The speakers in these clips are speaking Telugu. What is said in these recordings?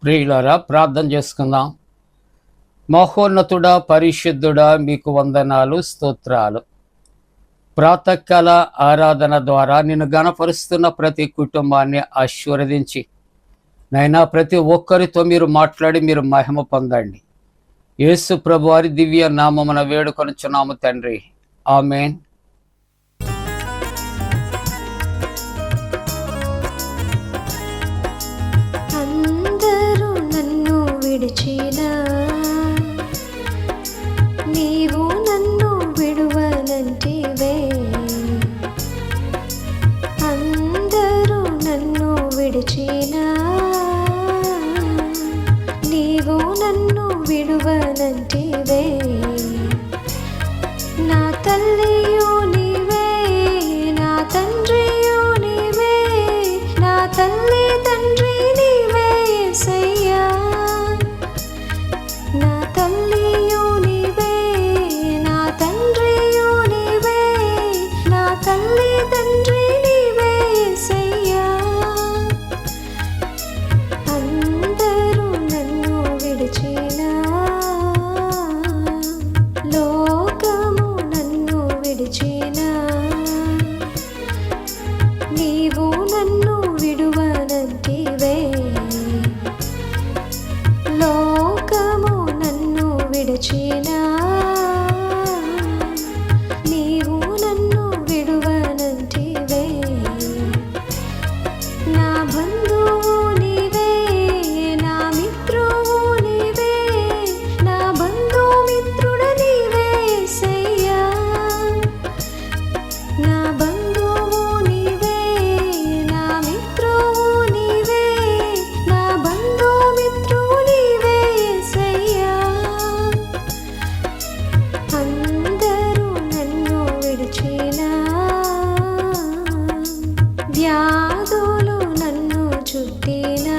ప్రియులారా, ప్రార్థన చేసుకుందాం. మహోన్నతుడా, పరిశుద్ధుడా, మీకు వందనాలు, స్తోత్రాలు. ప్రాతకాల ఆరాధన ద్వారా నిన్ను గణపరుస్తున్న ప్రతి కుటుంబాన్ని ఆశీర్వదించి నైనా ప్రతి ఒక్కరితో మీరు మాట్లాడి మీరు మహిమ పొందండి. యేసు ప్రభువారి దివ్య నామమున వేడుకొనుచున్నాము తండ్రి, ఆమేన్. విడిచినా నీవు నన్ను విడువనంటివే, అందరూ నన్ను విడిచినా నీవు నన్ను విడువనంటివే. నా తల్లియు నీవే, నా తండ్రియు నీవే, నా తల్లి తండ్రి నీవే యేసయ్యా. నా తల్లియు నీవే, నా తండ్రియు నీవే, నా తల్లి తండ్రి నీవే యేసయ్యా. అందరూ నన్ను విడిచినా, లోకము నన్ను విడిచినా నీవు నన్ను విడువనంటివే. లోకము నన్ను విడిచినా నీవు నన్ను విడువనంటివే. నా బంధువు నీవే, నా మిత్రువు నీవే, నా బంధుమిత్రుడ నీవే యేసయ్యా. నా బంధువు నీవే, నా మిత్రువు నీవే, నా బంధుమిత్రువు నీవే యేసయ్యా. అందరూ నన్ను విడిచినా, వ్యాధులు నన్ను చుట్టినా,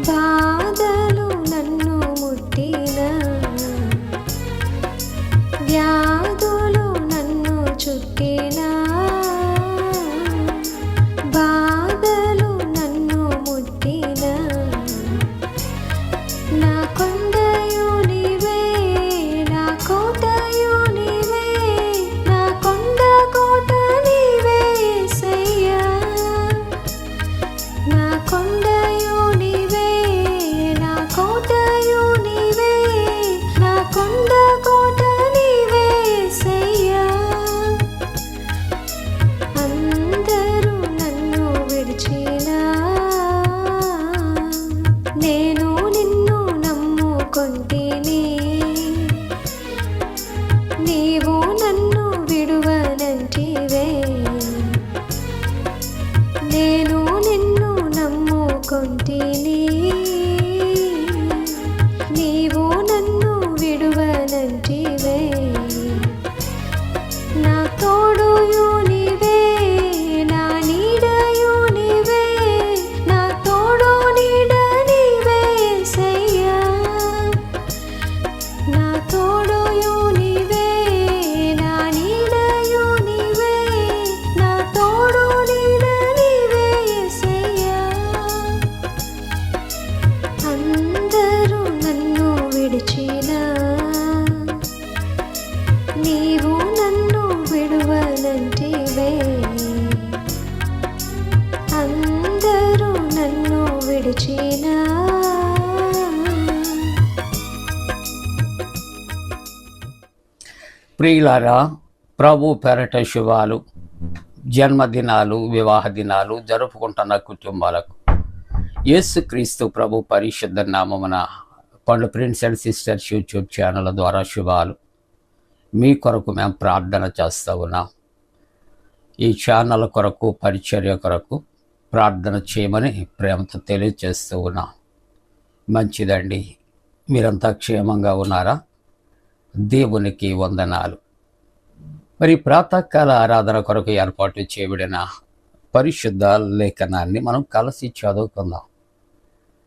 బాధలు నన్ను ముట్టినా, వ్యాధులు నన్ను చుట్టినా, బాధలు నన్ను ముట్టినా. నా కొండయు నీవే, నా కోటయు నీవే, నా కొండ కోట నీవే యేసయ్యా. నా కొండయు నీవే, నా కోటయు నీవే, నా కొండ కోట నీవే యేసయ్యా. అందరూ నన్ను విడిచినా, నేను నిన్ను నమ్ముకొంటిని, నీవు నన్ను విడువనంటివే. నేను నిన్ను నమ్ముకొంటిని, నీవు నన్ను విడువనంటివే. నా తోడుయు నీవే, నా నీడయు నీవే, నా తోడు నీడ నీవే యేసయ్యా. నా తోడుయు నీవే, నా నీడయు నీవే, నా తోడు నీడ నీవే యేసయ్యా. అందరూ నన్ను విడిచినా, నీవు నన్ను విడువనంటివే. అందరూ నన్ను విడిచినా. ప్రియులారా, ప్రభు పేరట శుభాలు. జన్మదినాలు, వివాహ దినాలు జరుపుకుంటున్న కుటుంబాలకు యేసుక్రీస్తు ప్రభు పరిశుద్ధ నామమున పండు prince and sisters YouTube channel ద్వారా శుభాలు. మీ కొరకు మేము ప్రార్థన చేస్తూ ఉన్నాం. ఈ ఛానల్ కొరకు, పరిచర్య కొరకు ప్రార్థన చేయమని ప్రేమతో తెలియజేస్తూ ఉన్నాం. మంచిదండి. మీరంతా క్షేమంగా ఉన్నారా? దేవునికి వందనాలు. మరి ప్రాతకాల ఆరాధన కొరకు ఏర్పాటు చేయబడిన పరిశుద్ధ లేఖనాన్ని మనం కలిసి చదువుకుందాం.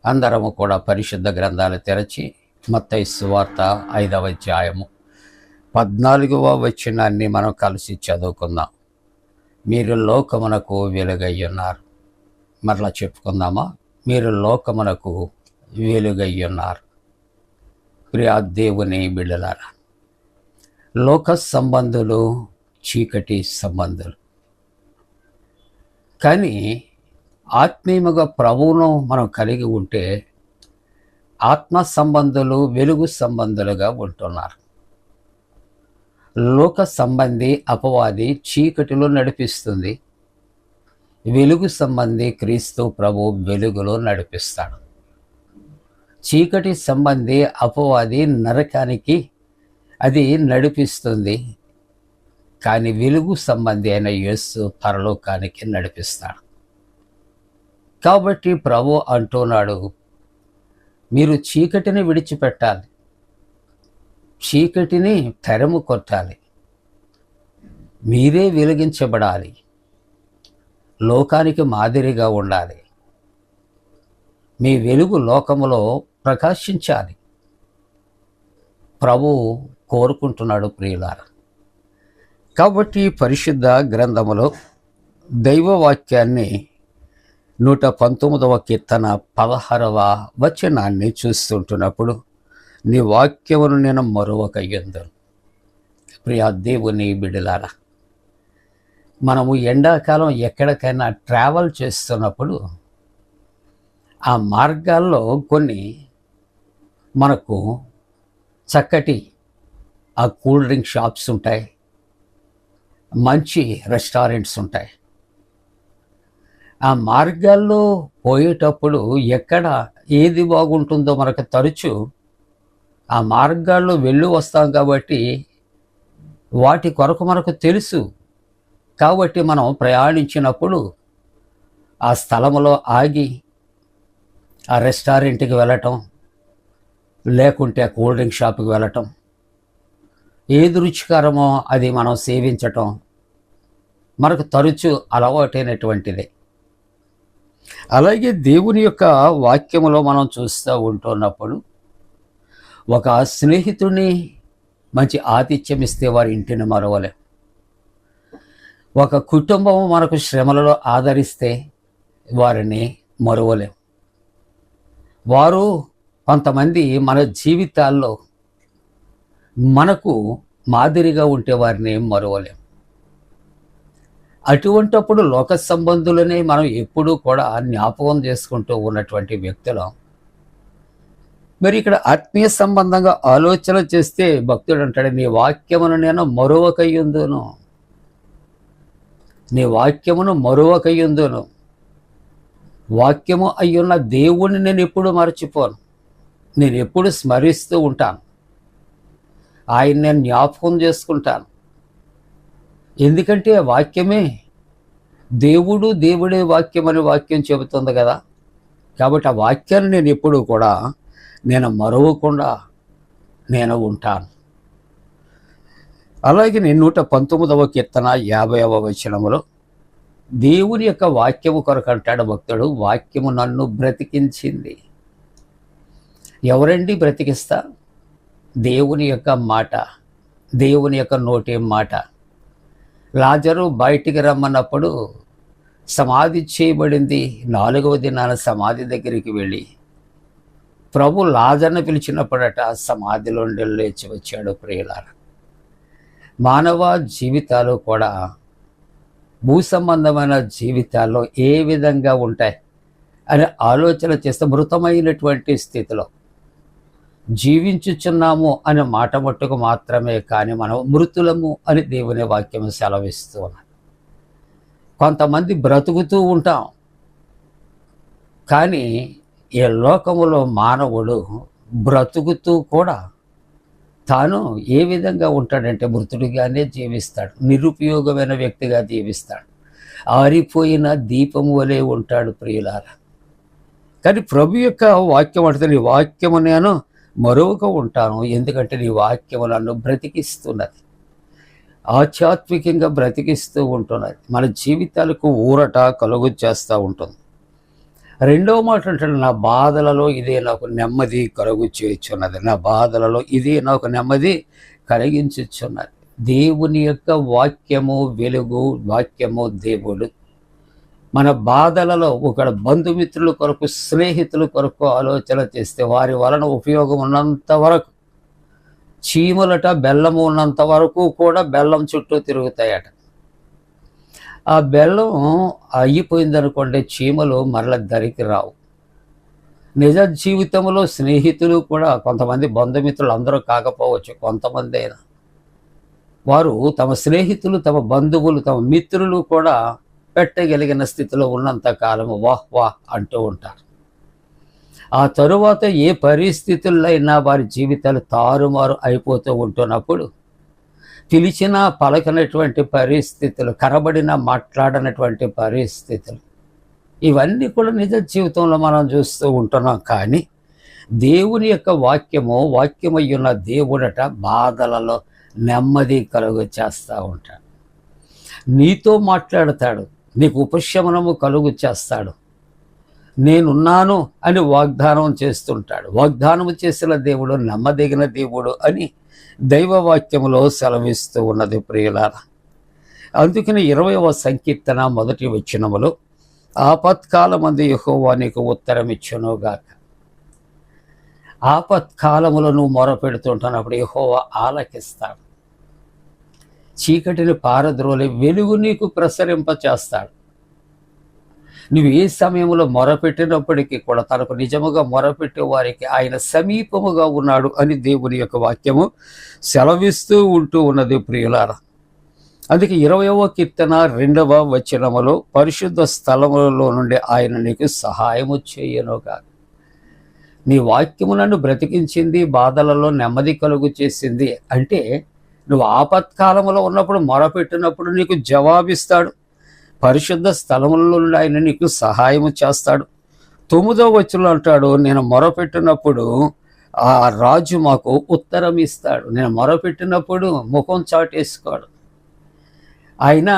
అందరము కూడా పరిశుద్ధ గ్రంథాలు తెరచి మత్తయి సువార్త 5వ అధ్యాయము 14వ వచనాన్ని మనం కలిసి చదువుకుందాం. మీరు లోకమునకు వెలుగై ఉన్నారు. మరలా చెప్పుకుందామా? మీరు లోకమునకు వెలుగై ఉన్నారు. ప్రియా దేవుని బిడ్డలారా, లోక సంబంధులు, చీకటి సంబంధులు, కానీ ఆత్మీయముగా ప్రభువును మనం కలిగి ఉంటే ఆత్మ సంబంధులు, వెలుగు సంబంధులుగా ఉంటున్నారు. లోక సంబంధి అపవాది చీకటిలో నడిపిస్తుంది, వెలుగు సంబంధి క్రీస్తు ప్రభు వెలుగులో నడిపిస్తాడు. చీకటి సంబంధి అపవాది నరకానికి అది నడిపిస్తుంది, కానీ వెలుగు సంబంధి అయిన యేసు పరలోకానికి నడిపిస్తాడు. కాబట్టి ప్రభు అంటున్నాడు, మీరు చీకటిని విడిచిపెట్టాలి, చీకటిని తెరము కొట్టాలి, మీరే వెలిగించబడాలి, లోకానికి మాదిరిగా ఉండాలి, మీ వెలుగు లోకములో ప్రకాశించాలి. ప్రభు కోరుకుంటున్నాడు ప్రియులారా. కాబట్టి పరిశుద్ధ గ్రంథములో దైవవాక్యాన్ని 119వ కీర్తన 16వ వచనాన్ని చూస్తుంటున్నప్పుడు, నీ వాక్యమును నేను మరువకయ్యుందును. ప్రియా దేవుని బిడ్డలారా, మనము ఎండాకాలం ఎక్కడికైనా ట్రావెల్ చేస్తున్నప్పుడు ఆ మార్గాల్లో కొన్ని మనకు చక్కటి ఆ కూల్ డ్రింక్ షాప్స్ ఉంటాయి, మంచి రెస్టారెంట్స్ ఉంటాయి. ఆ మార్గాల్లో పోయేటప్పుడు ఎక్కడ ఏది బాగుంటుందో మనకు తరచు ఆ మార్గాల్లో వెళ్ళి వస్తాం కాబట్టి వాటి కొరకు మనకు తెలుసు. కాబట్టి మనం ప్రయాణించినప్పుడు ఆ స్థలములో ఆగి ఆ రెస్టారెంట్కి వెళ్ళటం, లేకుంటే ఆ కూల్ డ్రింక్ షాప్కి వెళ్ళటం, ఏది రుచికరమో అది మనం సేవించటం మనకు తరచు అలవాటైనటువంటిదే. అలాగే దేవుని యొక్క వాక్యములో మనం చూస్తూ ఉంటున్నప్పుడు, ఒక స్నేహితుడిని మంచి ఆతిథ్యం ఇస్తే వారి ఇంటిని మరవలేం. ఒక కుటుంబం మనకు శ్రమలలో ఆదరిస్తే వారిని మరవలేం. వారు కొంతమంది మన జీవితాల్లో మనకు మాదిరిగా ఉంటే వారిని మరవలేం. అటువంటప్పుడు లోక సంబంధులనే మనం ఎప్పుడూ కూడా జ్ఞాపకం చేసుకుంటూ ఉన్నటువంటి వ్యక్తులం. మరి ఇక్కడ ఆత్మీయ సంబంధంగా ఆలోచన చేస్తే భక్తుడు అంటాడు, నీ వాక్యమును నేను మరువకయ్యుందును, నీ వాక్యమును మరువకయ్యుందును. వాక్యము అయ్యున్న దేవుణ్ణి నేను ఎప్పుడు మరచిపోను, నేను ఎప్పుడు స్మరిస్తూ ఉంటాను, ఆయన నేను జ్ఞాపకం చేసుకుంటాను. ఎందుకంటే వాక్యమే దేవుడు, దేవుడే వాక్యం అని వాక్యం చెబుతుంది కదా. కాబట్టి ఆ వాక్యాన్ని నేను ఎప్పుడు కూడా నేను మరవకుండా నేను ఉంటాను. అలాగే 119వ కీర్తన 50వ వచనములో దేవుని యొక్క వాక్యము కొరకు అంటాడు భక్తుడు, వాక్యము నన్ను బ్రతికించింది. ఎవరండి బ్రతికిస్తా? దేవుని యొక్క మాట, దేవుని యొక్క నోటి మాట. లాజరు బయటికి రమ్మన్నప్పుడు సమాధి చేయబడింది. 4వ దినాన సమాధి దగ్గరికి వెళ్ళి ప్రభు లాజర్ను పిలిచినప్పుడట సమాధిలో లేచి వచ్చాడు. ప్రియులారా, మానవ జీవితాలు కూడా భూ సంబంధమైన జీవితాల్లో ఏ విధంగా ఉంటాయి అని ఆలోచన చేస్తే మృతమైనటువంటి స్థితిలో జీవించుచున్నాము అనే మాట మట్టుకు మాత్రమే, కానీ మనం మృతులము అని దేవుని వాక్యం సెలవిస్తూ ఉన్నాం. కొంతమంది బ్రతుకుతూ ఉంటాం, కానీ ఈ లోకములో మానవుడు బ్రతుకుతూ కూడా తాను ఏ విధంగా ఉంటాడంటే మృతుడిగానే జీవిస్తాడు, నిరుపయోగమైన వ్యక్తిగా జీవిస్తాడు, ఆరిపోయిన దీపము వలె ఉంటాడు. ప్రియులారా, కానీ ప్రభు యొక్క వాక్యం అంటే, నీ వాక్యము నేను మరొక ఉంటాను, ఎందుకంటే నీ వాక్యము నన్ను బ్రతికిస్తున్నది, ఆధ్యాత్మికంగా బ్రతికిస్తూ ఉంటున్నది, మన జీవితాలకు ఊరట కలుగు చేస్తూ ఉంటుంది. రెండవ మాట అంటే, నా బాధలలో ఇదే నాకు నెమ్మది కలుగు చేయుచున్నది, నా బాధలలో ఇదే నాకు నెమ్మది కలిగించుచున్నది. దేవుని యొక్క వాక్యము వెలుగు, వాక్యము దేవుడు. మన బాధలలో ఒక బంధుమిత్రుల కొరకు, స్నేహితుల కొరకు ఆలోచన చేస్తే వారి వలన ఉపయోగం ఉన్నంత వరకు, చీమలట బెల్లము ఉన్నంత వరకు కూడా బెల్లం చుట్టూ తిరుగుతాయట. ఆ బెల్లం అయిపోయిందనుకోండి, చీమలు మరల దరికి రావు. నిజ జీవితంలో స్నేహితులు కూడా, కొంతమంది బంధుమిత్రులు అందరూ కాకపోవచ్చు, కొంతమంది అయినా వారు తమ స్నేహితులు, తమ బంధువులు, తమ మిత్రులు కూడా పెట్టగలిగిన స్థితిలో ఉన్నంత కాలము వాహ్ వాహ్ అంటూ ఉంటారు. ఆ తరువాత ఏ పరిస్థితుల్లో అయినా వారి జీవితాలు తారుమారు అయిపోతూ ఉంటున్నప్పుడు, పిలిచినా పలకనటువంటి పరిస్థితులు, కనబడినా మాట్లాడనటువంటి పరిస్థితులు, ఇవన్నీ కూడా నిజ జీవితంలో మనం చూస్తూ ఉంటున్నాం. కానీ దేవుని యొక్క వాక్యమయ్యున్న దేవుడట బాధలలో నెమ్మది కలుగు చేస్తూ ఉంటాడు. నీతో మాట్లాడతాడు, నీకు ఉపశమనము కలుగు చేస్తాడు. నేనున్నాను అని వాగ్దానం చేస్తుంటాడు. వాగ్దానము చేసిన దేవుడు నమ్మదగిన దేవుడు అని దైవవాక్యములో సెలవిస్తూ ఉన్నది ప్రియులారా. అందుకని 20వ సంకీర్తన 1వ వచనములో, ఆపత్కాలమందు యెహోవా నీకు ఉత్తరం ఇచ్చునుగాక. ఆపత్కాలములో నువ్వు మొరపెడుతుంటున్నప్పుడు యెహోవా ఆలకిస్తాడు. చీకటిని పారద్రోలి వెలుగు నీకు ప్రసరింపచేస్తాడు. నువ్వు ఏ సమయంలో మొరపెట్టినప్పటికీ కూడా తనకు నిజముగా మొరపెట్టే వారికి ఆయన సమీపముగా ఉన్నాడు అని దేవుని యొక్క వాక్యము సెలవిస్తూ ఉంటూ ఉన్నది ప్రియులారా. అందుకే 20వ కీర్తన 2వ వచనములో, పరిశుద్ధ స్థలములలో నుండి ఆయన నీకు సహాయము చేయనుగా. నీ వాక్యము నన్ను బ్రతికించింది, బాధలలో నెమ్మది కలుగు చేసింది అంటే, నువ్వు ఆపత్కాలంలో ఉన్నప్పుడు మొరపెట్టినప్పుడు నీకు జవాబిస్తాడు. పరిశుద్ధ స్థలములలో నుండి ఆయన నీకు సహాయము చేస్తాడు. 9వ వచనంలో అంటాడు, నేను మొరపెట్టినప్పుడు ఆ రాజు మాకు ఉత్తరం ఇస్తాడు. నేను మొరపెట్టినప్పుడు ముఖం చాటేసుకోడు. ఆయన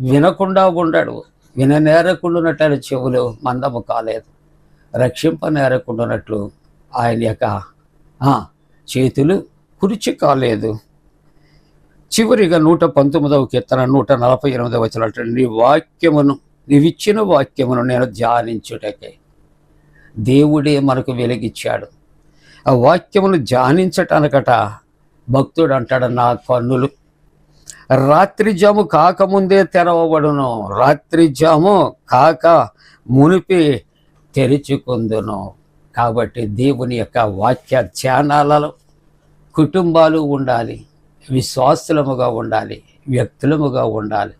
వినకుండా ఉండడు. విననేరకుండానట్లు చెవులు మందము కాలేదు, రక్షింపనేరకుండానట్లు ఆయన యొక్క చేతులు కురిచి కాలేదు. చివరిగా 119వ కీర్తన 148వ వచనం అంటాడు, నీ వాక్యమును, నీవిచ్చిన వాక్యమును నేను ధ్యానించుటకే. దేవుడే మనకు వెలిగిచ్చాడు. ఆ వాక్యమును ధ్యానించటానికట భక్తుడు అంటాడు, నా కన్నులు రాత్రి జాము కాకముందే తెరవబడును, రాత్రి జాము కాక మునిపి తెరుచుకుందును. కాబట్టి దేవుని యొక్క వాక్య ధ్యానాలలో కుటుంబాలు ఉండాలి, విశ్వాసులముగా ఉండాలి, వ్యక్తులముగా ఉండాలి.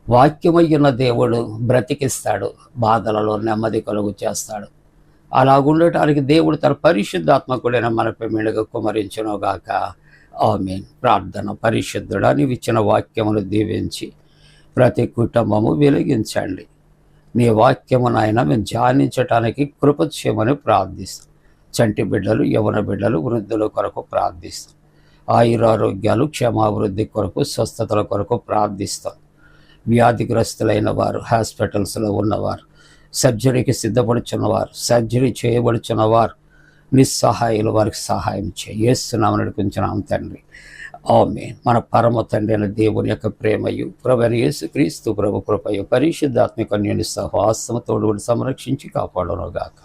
వాక్యమయ్యున్న దేవుడు బ్రతికిస్తాడు, బాధలలో నెమ్మది కలుగు చేస్తాడు. అలాగుండటానికి దేవుడు తన పరిశుద్ధాత్మకుడైన మనపై మెడుగు కుమరించునుగాక. ఆమేన్. ప్రార్థన. పరిశుద్ధుడా, నీవిచ్చిన వాక్యమును దీవించి ప్రతి కుటుంబము వెలిగించండి. నీ వాక్యమును ఆయన మేము ధ్యానించటానికి కృప చేయమని ప్రార్థిస్తాం. చంటి బిడ్డలు, యవన బిడ్డలు, వృద్ధుల కొరకు ప్రార్థిస్తాం. ఆయురారోగ్యాలు, క్షేమాభివృద్ధి కొరకు, స్వస్థతల కొరకు ప్రార్థిస్తాం. వ్యాధిగ్రస్తులైన వారు, హాస్పిటల్స్లో ఉన్నవారు, సర్జరీకి సిద్ధపడుచున్నవారు, సర్జరీ చేయబడుచున్నవారు, నిస్సహాయులు, వారికి సహాయం చేయి. యేసునామమున నడిపించున్నాం తండ్రి. ఆమేన్. మన పరమ తండ్రి అయిన దేవుని యొక్క ప్రేమయు, ప్రభువైన యేసుక్రీస్తు ప్రభు కృపయు, పరిశుద్ధాత్మిక అన్యోన్య సహవాసము తోడుబడి సంరక్షించి కాపాడునుగాక.